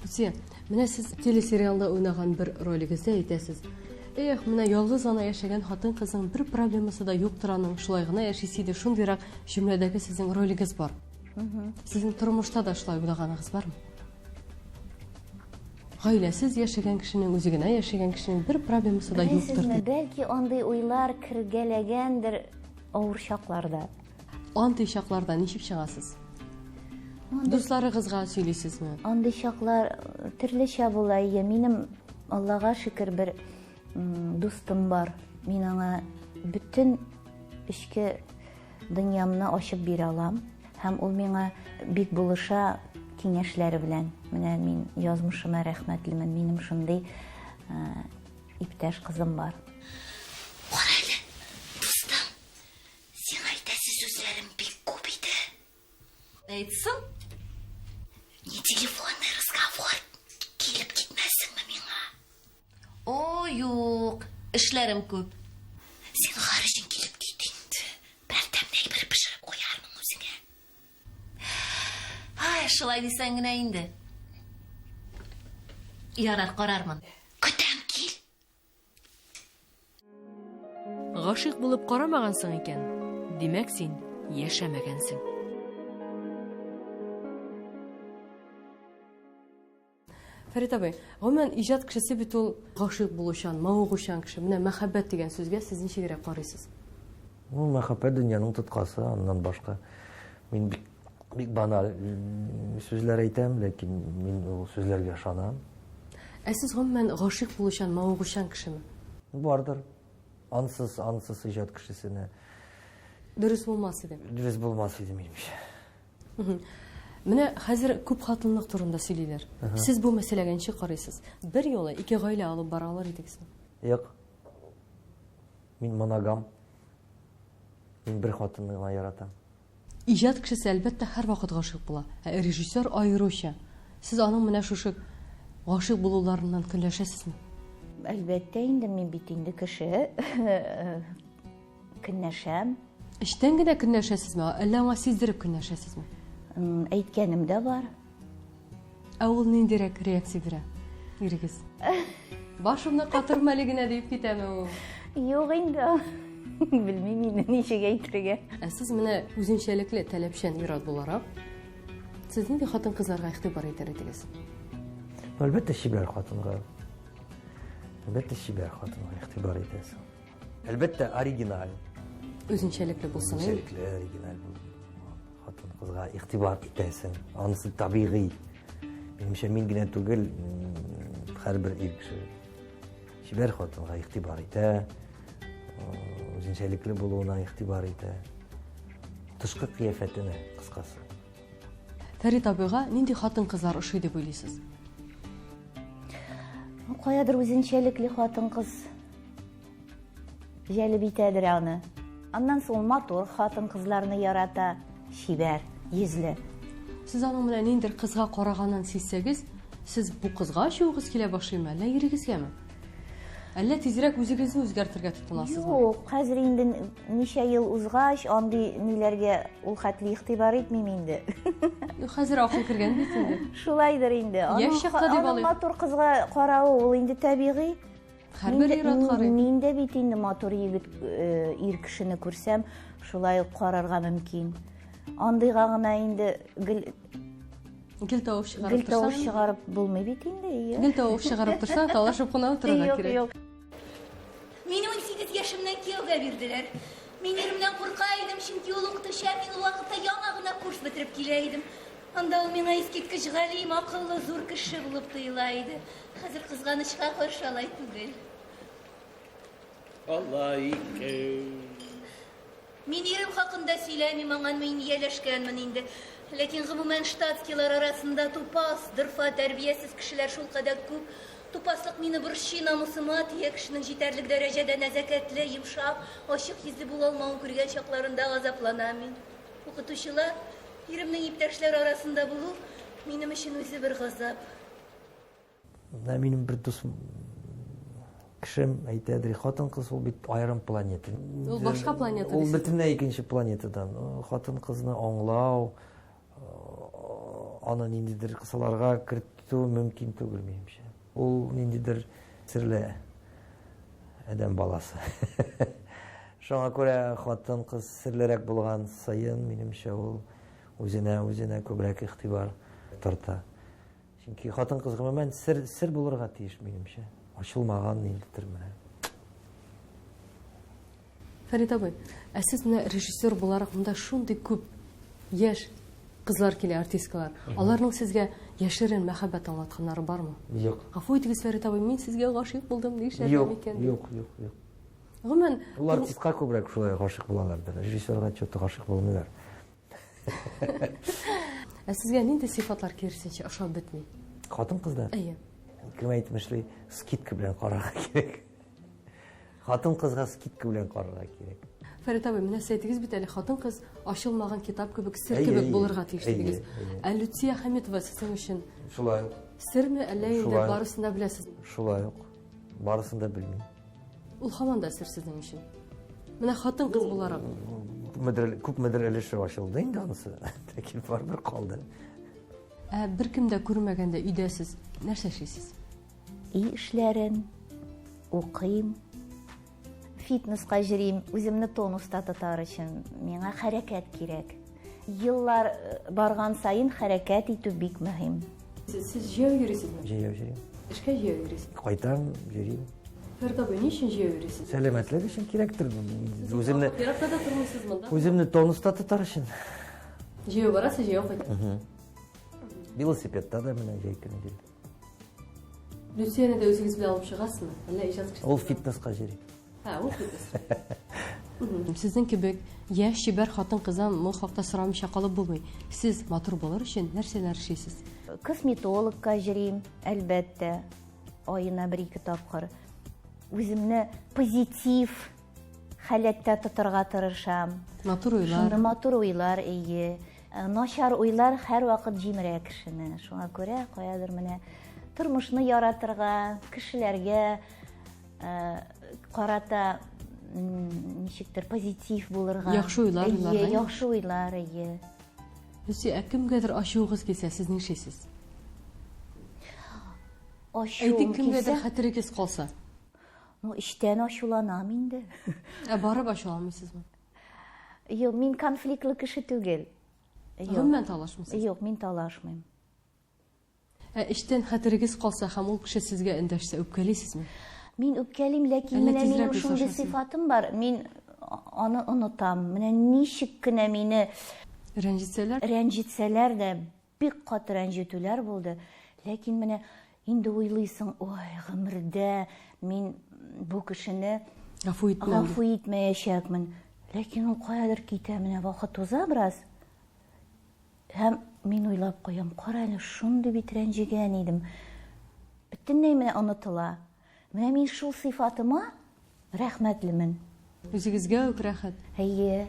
Үзе, менә сез телесериалда уйнаган бер ролигездә әйтәсез. Эх, менә ялгыз ана яшәгән хатын-кызның бер проблемасы да юктыр аның, шулай гына яшисе иде. Шундыйрак җөмләдәге сезнең ролигез бар. Сезнең тормышта да шулай уйлаганыгыз бармы? Гаиләсез яшәгән кешенең, үзе генә яшәгән кешенең бер проблемасы да юктыр. Бәлки андый уйлар кергәләгәндер авыр чакларда. Андый чакларда ничек чыгасыз? Дусларыгызга сөйлисезме? Андый чаклар төрлечә була. Минем, Аллага шөкер, бер дустым бар. Мин аңа бүтән эчке дөньямны ачып бирә алам. Һәм ул миңа бик булыша киңәшләре белән. Менә мин язмышыма рәхмәтлемен. Минем шундый иптәш кызым бар. Карайлы, дустым, син әйтәсе сүзләрем бик күп иде. Әйтсен? Не телефонный разговор. Килеп китмәсеңме миңа? О, юк, эшләрем күп. Син гарышын килеп кит инде. Бәртәмнәй бер пешереп куярмын үзеңә. Ай, шулай дисәң генә инде. Ярар, карармын. Көтәм кил. Гашык булып карамагансың икән. Димәк, син яшәмәгәнсең. Фәрит абый, гомумән иҗат кешесе бит ул гашык булучан, мавыгучан кеше. Менә мәхәббәт дигән сүзгә сез ничегрәк карыйсыз? Ул мәхәббәт дөньяның тоткасы, аннан башка. Мин бик банал сүзләр әйтәм, ләкин мин ул сүзләргә ышанам. Ә сез гомумән гашык булучан, мавыгучан кешеме? Бардыр. Ансыз иҗат кешесенә Дөрес булмас иде. дөрес булмас иде минемчә. Менә хәзер күп хатынлык турында сөйлиләр. Сез бу мәсьәләгә ничек карыйсыз? Бер юлы ике гаилә алып баралар идегезме? Юк. Мин моногам. Мин бер хатынны гына яратам. Иҗат кешесе әлбәттә һәр вакыт гашык була. Ә режиссер аеруча. Сез аның менә шушы гашык булуларыннан көнләшәсезме? Әлбәттә инде, мин бит инде кеше. Көнләшәм. Эштән генә көнләшәсезме, әллә аңа сиздереп көнләшәсезме? Әйткәнем дә бар. Ә ул ниндирәк реакция бирә? Ирегез. Башымны катырма әле генә дип китәме ул? Юк инде. Белмим инде ничек әйтергә. Ә сез менә үзенчәлекле таләпчән ир-ат буларак, сез нинди хатын-кызларга игътибар итәр идегез? Әлбәттә чибәр хатынга. Әлбәттә чибәр хатынга игътибар итәсең. Әлбәттә оригиналь. Үзенчәлекле булсын. Үзенчәлекле оригиналь булсын. Хатын-кызга игътибар итәсең. Анысы табигый. Минемчә мин генә түгел, һәрбер ир кеше чибәр хатынга игътибар итә. Үзенчәлекле булуына игътибар итә. Тышкы кыяфәтенә, кыскасы. Фәрит абыйга нинди хатын-кызлар ошый дип уйлыйсыз? Каядыр үзенчәлекле хатын-кыз җәлеп итәдер аны. Аннан соң матур хатын-кызларны ярата, чибәр, йөзле. Сез аның менә ниндер кызга караганын сизсәгез, сез бу кызга ачуыгыз килә башлыймы, әллә ирегезгәме? Әллә тизрәк үзегезне үзгәртергә тотынасызмы? Юк, хәзер инде ничә ел узгач, андый ниләргә ул хәтле игътибар итмим инде. Хәзер акыл кергән бит инде. Шулайдыр инде. Яшь чакта дип Аның алыйк. матур кызга каравы ул инде табигый. Һәрбер ир-ат карый. Мин дә бит инде матур егет, ир кешене күрсәм, шулай ук карарга мөмкин. Андыйга гына инде Гел тавыш гел тавыш чыгарып чыгарып булмый бит инде. Гел тавыш чыгарып торса, талашып кына утырырга Юк, кирәк. юк. Мине 18 яшымнан кияүгә бирделәр. Мин иремнән курка идем, чөнки ул укытучы, мин ул вакытта яңа гына курс бетереп килә идем. Анда ул миңа искиткеч галим, акыллы, зур кеше булып тоела иде. Хәзер кызганычка каршы алай түгел. Мин ирем хакында сөйләмим, аңа мин ияләшкәнмен инде. Ләкин гомумән штатскилар арасында тупас, дырфа, тәрбиясез кешеләр шулкадәр күп. Тупаслык мине борчый, намусыма тия кешенең җитәрлек дәрәҗәдә нәзакәтле, йомшак, ачык йөзле була алмавын күргән чакларында газапланам мин. Укытучылар, иремнең иптәшләр арасында булу минем өчен үзе бер газап. Минем бер дусым кешем әйтәдер, хатын-кыз ул бит аерым планета. Ул башка планета. Ул бөтенләй икенче планетадан. Хатын-кызны аңлау, аны ниндидер кысаларга кертү мөмкин түгел минемчә. Ул ниндидер серле адәм баласы. Шуңа күрә хатын-кыз серлерәк булган саен, минемчә, ул үзенә күбрәк игътибар тарта. Чөнки хатын-кыз гомумән сер булырга тиеш, минемчә. Ачылмаган ниндидер менә. Фәрит абый, сез менә режиссер буларак монда шундый күп яшь кызлар килә, артисткалар. Аларның сезгә яшерен мәхәббәт аңлатканнары бармы? Юк. Гафу итегез, Фәрит абый, мин сезгә гашыйк булдым, нишләп икән? Юк. Гомумән, Ул артистка күбрәк шулай гашык булалардыр. Режиссерга чөтә гашык булмыйлар. Сезгә нинди сыйфатлар кирсенчә ошап бетми? Хатын-кызда Әйе. кем әйтмешли, скидка белән карарга кирәк. Хатын-кызга скидка белән карарга кирәк. Фәрит абый, менә сәйтегез бит әле хатын-кыз ачылмаган китап кебек, сер Әйе, кебек әйе, булырга тиеш әйе, дигез. әйе. Лүция Хәмитова сезнең өчен Шулай ук. серме, әллә инде Шулай. барысын да беләсез? Шулай ук. Барысын да белмим. Ул һаман да сер сезнең өчен. Менә хатын-кыз буларак. Күпмедер өлеше ачылды инде анысы. Ләкин барбер калды. Бер кем дә күрмәгәндә өйдә сез нәрсә эшлисез? Эшләрен укыйм. Фитнеска йөрим, үземне тонуста тотар өчен миңа хәрәкәт кирәк. Еллар барган сайын хәрәкәт итү бик мөһим. Сез җәяү йөрисезме? Җәяү. Эшкә җәяү йөрисез. Кайтам, йөрим. Фәрит абый, ни өчен җәяү йөрисез? Сәламәтлек өчен кирәктер. Үземне Еракта да тормыйсызмы да? Үземне тонуста тотар өчен. Җәяү барасыз, җәяү кайтасыз. Велосипедта да менә җәй көне йөрим. Люцияны да үзегез белән алып чыгасызмы? Әллә иҗат кешесе? Ул фитнеска йөри. Ул фитнес. Сезнең кебек яшь чибәр хатын-кыздан бу хакта сорамыйча калып булмый. Сез матур булыр өчен нәрсәләр эшлисез? Косметологка йөрим, әлбәттә, аена 1-2 тапкыр. Үземне позитив халәттә тотарга тырышам. Матур уйлар. Матур уйлар, әйе. Начар уйлар һәр вакыт җимерә кешене. Шуңа күрә каядыр менә тормышны яратырга, кешеләргә карата ничектер позитив булырга. Яхшы уйлар, яхшы уйлар, әйе. Люция, кемгәдер ачуыгыз килсә, сез ни эшлисез? Ачуым Әйтик, кемгәдер килсә, хәтерегез калса. Эштән ачуланам инде. Барып ачуламыйсызмы? Юк, мин конфликтлы кеше түгел. Гомумән талашмыйсыз? Юк, мин талашмыйм. Эштән хәтерегез калса һәм ул кеше сезгә эндәшсә, үпкәлисезме? Мин үпкәлим, ләкин Әллә менә тизрәк минем шундый бусашасың? сыйфатым бар. Мин аны онытам. Менә ничек кенә мине Рәнҗетсәләр? рәнҗетсәләр дә бик каты рәнҗетүләр булды. Ләкин менә инде уйлыйсың, ой, гомердә мин бу кешене Гафу итмәм. гафу итмәячәкмен. Ләкин ул каядыр китә, менә вакыт уза бераз. Һәм мин уйлап куям, кара әле шундый бит рәнҗегән идем. Бөтенләй менә онытыла. Менә мин шул сыйфатыма рәхмәтлемен. Үзегезгә үк рәхәт. Әйе.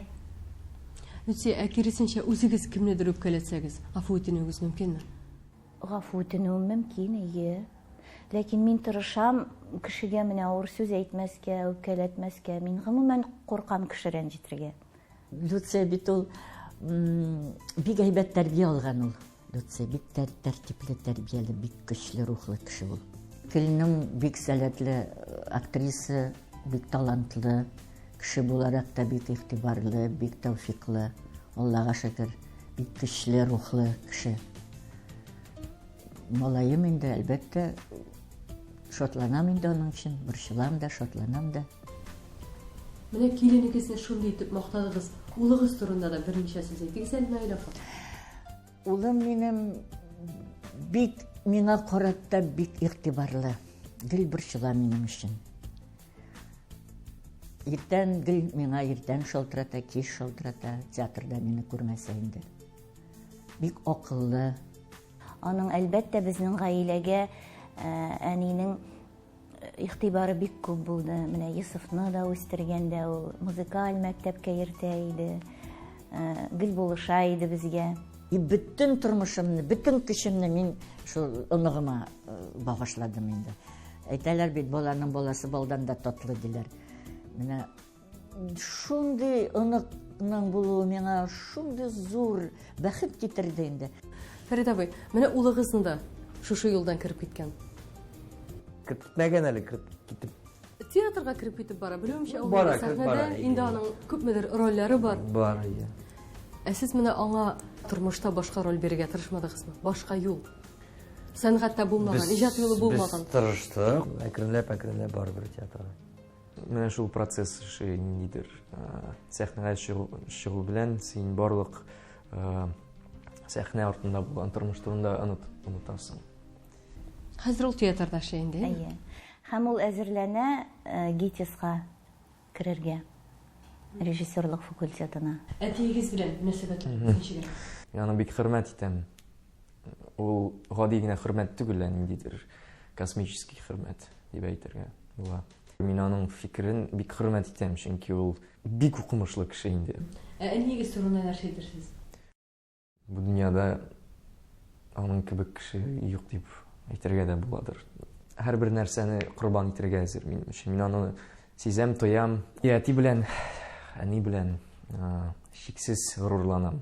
Люция, киресенчә үзегез кемнедер үпкәләтсәгез, гафу итүегез мөмкинме? Гафу итүем мөмкин, әйе. Ләкин мин тырышам кешегә менә авыр сүз әйтмәскә, үпкәләтмәскә. Мин гомумән куркам кеше рәнҗетергә. Люция бит ул бик әйбәт тәрбия алган ул. Люция бик тәртипле, тәрбияле, бик көчле рухлы кеше ул. Килнем бик сәләтле актриса, бик талантлы, кеше буларак та бик игътибарлы, бик тәүфиклы, Аллага шөкер, бик көчле рухлы кеше. Малаем инде, әлбәттә, шатланам инде аның өчен, борчылам да, шатланам да. Менә киленегезне шундый итеп мактадыгыз. Улыгыз турында да берничә сүз әйтегез әле Наилә апа. Улым минем бик миңа карата бик игътибарлы. Гел борчыла минем өчен. Иртән гел миңа иртән шалтырата, кич шалтырата, театрда мине күрмәсә инде. Бик акыллы. Аның әлбәттә безнең гаиләгә әнинең игътибары бик күп булды. Менә Йосыфны да үстергәндә ул музыкаль мәктәпкә йөртә иде. Гел булыша иде безгә. Бөтен тормышымны, бөтен көчемне мин шул оныгыма багышладым инде. Әйтәләр бит, баланың баласы балдан да татлы диләр. Менә шундый оныкның булуы миңа шундый зур бәхет китерде инде. Фәрит абый, менә улыгызны да шушы юлдан кирип киткән. Китмәгән әле, китеп. Театрга кирип китеп бара. Белүемчә, ул Бара, сәхнәдә бара, инде аның күпмедер рольләре бар. Бар, иә. Ә сез менә аңа тормышта башка роль бирергә тырышмадыгызмы? Башка юл. Сәнгатьтә булмаган, иҗат юлы булмаган. Без тырыштык, әкренләп барыбер театрга. Менә шул процесс ниндидер. Сәхнәгә чыгу белән син барлык сәхнә артында булган тормыш турында онытасың. Хәзер ул театрда эшләй инде. Әйе. Һәм ул әзерләнә ГИТИСка керергә. Режиссерлык факультетына. Әтиегез белән мөнәсәбәтләр ничек? Аны бик хөрмәт итәм. Ул гади генә хөрмәт түгел, ниндидер космический хөрмәт дип әйтергә була. Мин аның фикерен бик хөрмәт итәм, чөнки ул бик укымышлы кеше инде. Әнигез турында нәрсә әйтерсез? Бу дөньяда аның кебек кеше юк дип әйтергә дә буладыр. Һәрбер нәрсәне корбан итәргә әзер мин өчен. Мин аны сизәм, тоям. Әти белән, әни белән шиксез горурланам.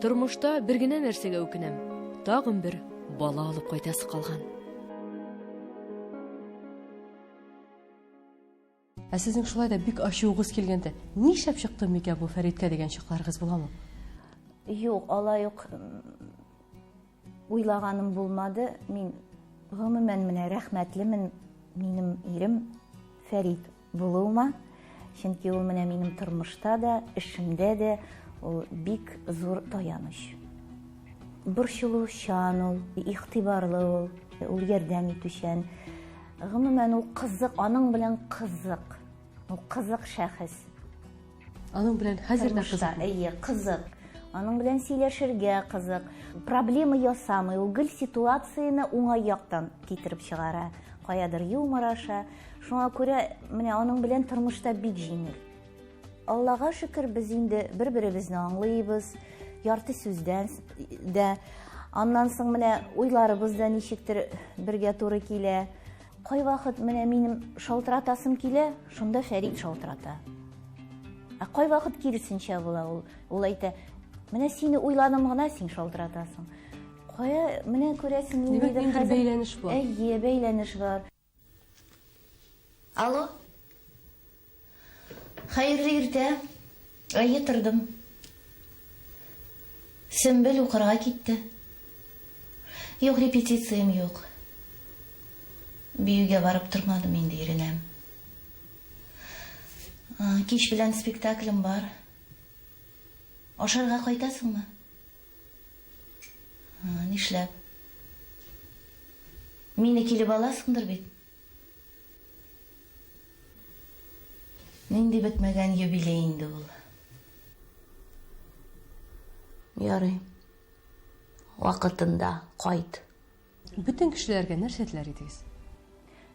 Тормышта бер генә нәрсәгә үкенәм. Тагын бер бала алып кайтасы калган. Ә сезнең шулай да бик ачуыгыз килгәндә, нишләп чыкты микән бу Фәриткә дигән чакларыгыз буламы? Юк, алай ук уйлаганым булмады. Мин гомумән менә рәхмәтлемен минем ирем Фәрит булуыма. Чөнки ул менә минем тормышта да, эшемдә дә ул бик зур таяныч. Борчылучан ул, игътибарлы ул ярдәм итүчән. Гомумән ул кызык, аның белән кызык. Ул кызык шәхес. Аның белән хәзер дә кызык. Әйе, кызык. Аның белән сөйләшергә кызык. Проблема ясамый, ул гел ситуацияны уңай яктан китереп чыгара. Каядыр юмор аша. Шуңа күрә менә аның белән тормышта бик җиңел. Аллага шөкер, без инде бер-беребезне аңлыйбыз. Ярты сүздән дә, аннан соң менә уйларыбыз да ничектер бергә туры килә. Кай вакыт менә минем шалтыратасым килә, шунда Фәрит шалтырата. Ә кай вакыт киресенчә була ул. Ул әйтә: "Менә сине уйладым гына, син шалтыратасың." Кая менә күрәсең, ниндидер бәйләнеш бар. Әйе, бәйләнеш бар. Алло. Хәерле иртә. Әйе, тордым. Сөмбел укырга китте. Юк, репетициям юк. Биюгә барып тормадым инде, иренәм. Кич белән спектаклем бар. Ашарга кайтасыңмы? Нишләп? Мине килеп аласыңдыр бит. Нинди бетмәгән юбилей инде ул. Ярый. Вакытында кайт. Бөтен кешеләргә нәрсә теләр идегез?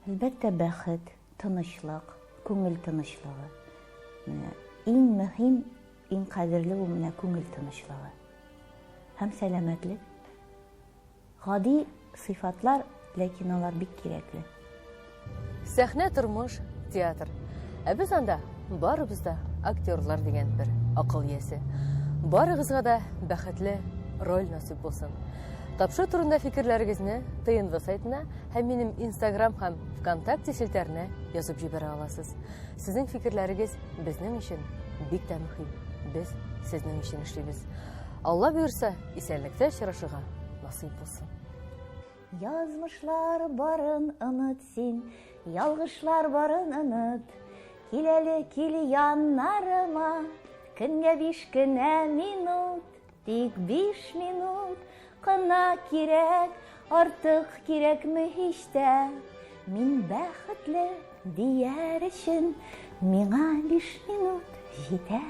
Әлбәттә, бәхет, тынычлык, күңел тынычлыгы. Иң мөһим, иң кадерле ул менә күңел тынычлыгы. Һәм сәламәтлек. Гади сыйфатлар, ләкин алар бик кирәкле. Сәхнә, тормыш, театр. Ә без анда барыбыз да актерлар дигән бер акыл иясе. Барыгызга да бәхетле роль насыйп булсын. Тапшыру турында фикерләрегезне ТНВ сайтына һәм минем Instagram һәм ВКонтакте селтәренә язып җибәрә аласыз. Сезнең фикерләрегез безнең өчен бик тә мөһим. Без сезнең өчен эшлибез. Алла бирсә, исәнлектә очрашырга насыйп булсын. Язмышлар барын оныт син, ялгышлар барын оныт. Киләле кил яннарыма, көнгә 5 кенә минут, тик 5 минут кына кирәк, артык кирәкме һич тә. Мин бәхетле дияр өчен, миңа 5 минут җитә.